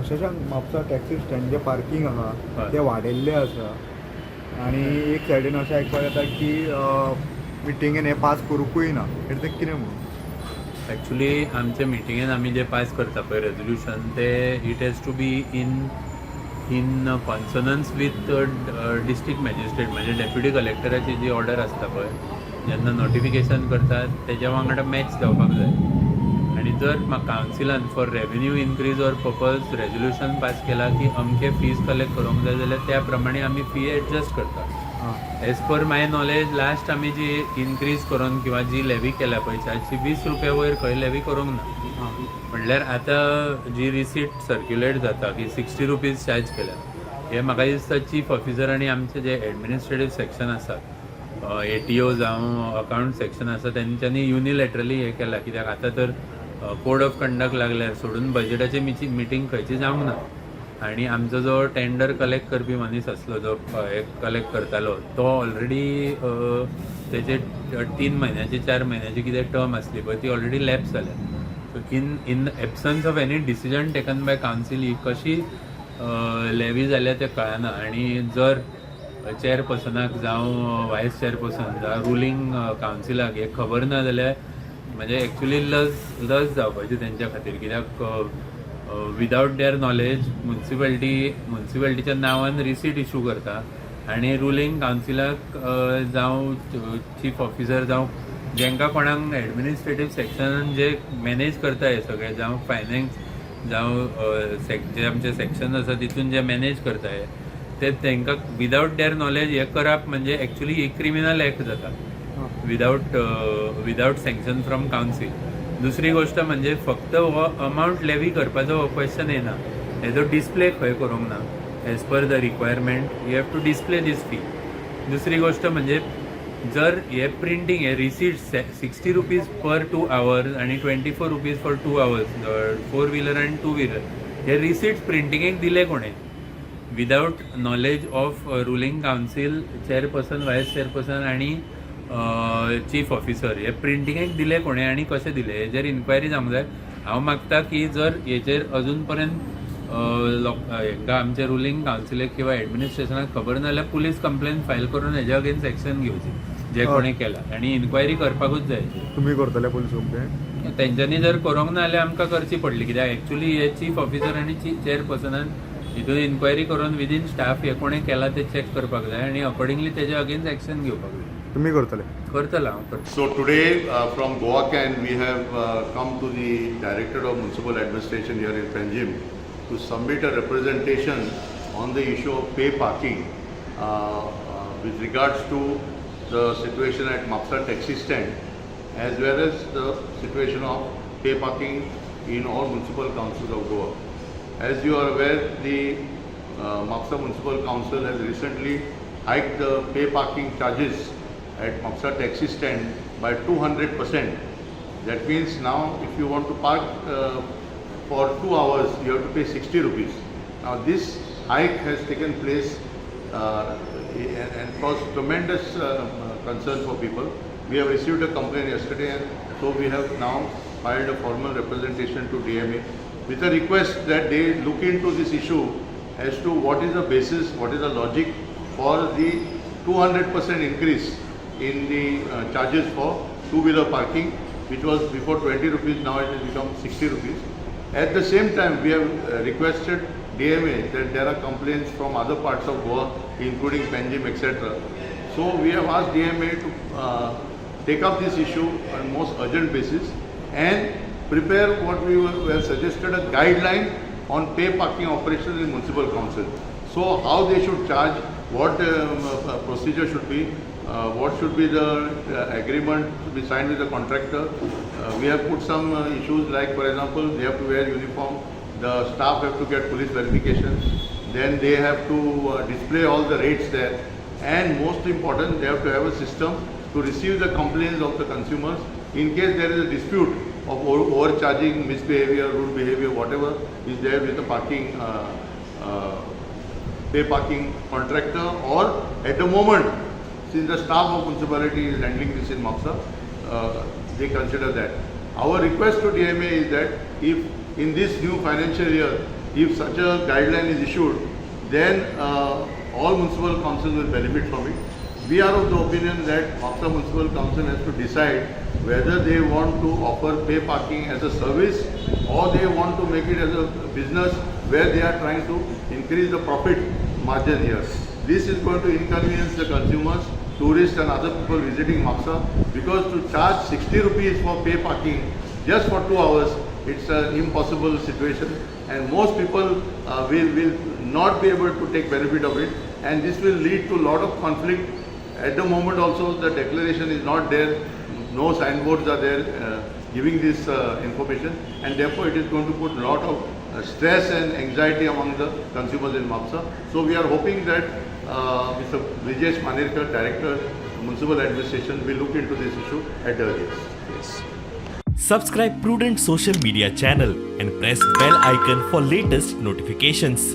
Shashank Mapusa taxi stand जे parking आहा ते वाडयल्लें आसा आनी एक सायडीन अशें आयकपाक येता की मिटिंगेन हे पास करूंकूय ना तें कितें म्हणून ॲक्च्युली आमच्या मिटिंगेन आमी जे पास करता पळय रेजोल्युशन ते it has to be in consonance with district magistrate म्हणजे डेप्युटी कलेक्टराची जी ऑर्डर आसता पळय जेन्ना नोटिफिकेशन करतात तेज्या वांगडा मॅच जावपाक जाय. आणि जर कावन्सिलान for revenue increase or purpose resolution pass केला की अमके फीज कलेक्ट करूंक जाय जाल्यार त्या प्रमाणे आमी फी एडजस्ट करता. As per my knowledge last आमी जी इनक्रीज करून किंवा जी लेवी केल्या पळय चारशी 20 रुपया वयर खंय लेवी करूंक ना. म्हणल्यार आतां जी रिसीट सर्क्युलेट जाता की 60 रुपीज चार्ज केल्या हे म्हाका दिसता चीफ ऑफिसर आनी आमचे जे एडमिनिस्ट्रेटीव सेक्शन आसा ATO जावं अकाउंट सेक्शन आसा तेंच्यांनी युनिलॅटरली हे केला कित्याक आतां तर कोड ऑफ कंडक्ट लागल्यार सोडून बजेटाची मिटींग खंयची जावंक ना. आणि आमचो जो टेंडर कलेक्ट करपी मनीस आसलो जो हे कलेक्ट करतालो तो ऑलरेडी तेचे 3 महिन्याची 4 महिन्याची कितें टर्म आसली पळय ती ऑलरेडी लॅप्स जाल्या. So in absence of any decision taken by council ही कशी लेवी जाल्या तें कळना. आनी जर चेअरपर्सनाक जावं वायस चेअरपर्सन जावं रुलींग कावन्सिलाक हे खबर ना जाल्यार म्हणजे एक्चुली लज जावपाची तेंच्या खातीर कित्याक विदाउट देअर नॉलेज म्युन्सिपालिटीच्या नांवान रिसीट इशू करता आनी रुलींग कावन्सिलाक जावं चीफ ऑफिसर जावं जेंकां कोणाक एडमिनिस्ट्रेटीव सेक्शनान जे मॅनेज करता हे सगळे जावं फायनान्स जावं जे आमचे सेक्शन आसा तितून जे मॅनेज करता हे ते तांकां विदाउट देअर नॉलेज हे करप म्हणजे एक्चुली एक क्रिमिनल एक्ट जाता विदाउट सँक्शन फ्रॉम कावन्सील. दुसरी गोष्ट म्हणजे फक्त हो अमावंट लेवी करपाचो हो क्वेश्चन येना हेजो डिस्प्ले खंय करूंक ना. As per the requirement you have to display this fee. दुसरी गोष्ट म्हणजे जर हे प्रिंटींग हे रिसीट 60 रुपीज पर 2 hours आणि 24 रुपीज फॉर 2 hours 4 व्हिलर आणि 2 व्हिलर हे रिसीट प्रिंटिंगेक दिले कोणे without knowledge of ruling council chairperson vice chairperson आणि चीफ ऑफिसर हे प्रिंटिंगेक दिले कोणे आणि कशे दिले हेजेर इन्क्वायरी जावंक जाय. हांव मागता की जर हेजेर अजून पर्यंत हांकां आमचे रुलींग कावन्सिलेक किंवा एडमिनिस्ट्रेशनाक खबर ना जाल्यार पुलीस कंप्लेन फायल करून हेज्या अगेन्स्ट एक्शन घेवची जे कोणी केला आणि इन्क्वायरी करपाकूच जाय. तुम्ही करतले पुलीस कंप्लेंट तेंच्यांनी जर करूंक ना जाल्यार आमकां करची पडली कित्याक एक्चुली हे चीफ ऑफिसर आनी चेअरपर्सनान हितून इन्क्वायरी करून विदीन स्टाफ हे कोणें केला ते चॅक करपाक जाय आणि अकॉर्डिंगली तेज्या अगेन्स्ट एक्शन घेवपाक जाय. तुम्ही करतले करतलो हांव करतलो. So today from Goa Can we have come to the Director of Municipal Administration here in Panjim to submit a representation on the issue of pay parking with regards to the situation at Mapusa taxi stand as well as the situation of pay parking in all municipal councils of Goa. As you are aware, the Mapusa Municipal Council has recently hiked the pay parking charges at Mapusa taxi stand by 200%. That means now if you want to park for 2 hours you have to pay 60 rupees. Now this hike has taken place and caused tremendous concern for people. We have received a complaint yesterday and so we have now filed a formal representation to DMA with a request that they look into this issue as to what is the basis, what is the logic for the 200% increase in the charges for two-wheeler parking, which was before 20 rupees, now it has become 60 rupees. At the same time, we have requested DMA that there are complaints from other parts of Goa, including Panjim, etc. So we have asked DMA to take up this issue on most urgent basis and prepare what we have suggested, a guideline on pay parking operations in municipal council. So how they should charge, what procedure should be, what should be the agreement to be signed with the contractor. We have put some issues like, for example, they have to wear uniform, the staff have to get police verification, then they have to display all the rates there, and most important, they have to have a system to receive the complaints of the consumers in case there is a dispute of overcharging, misbehavior, rude behavior, whatever is there with the parking pay parking contractor, or at the moment since the staff of municipality is handling this in Mapusa, they consider that. Our request to DMA is that if in this new financial year if such a guideline is issued, then all municipal councils will benefit from it. We are of the opinion that Mapusa Municipal Council has to decide whether they want to offer pay parking as a service or they want to make it as a business where they are trying to increase the profit margin here. This is going to inconvenience the consumers, tourists and other people visiting Mapusa, because to charge 60 rupees for pay parking just for 2 hours, it's an impossible situation, and most people will not be able to take benefit of it, and this will lead to a lot of conflict. At the moment also the declaration is not there, no signboards are there giving this information, and therefore it is going to put a lot of stress and anxiety among the consumers in Mapusa. So we are hoping that Mr. Brijesh Manirkar, Director, Municipal Administration, will look into this issue at the earliest. Yes. Subscribe Prudent social media channel and press bell icon for latest notifications.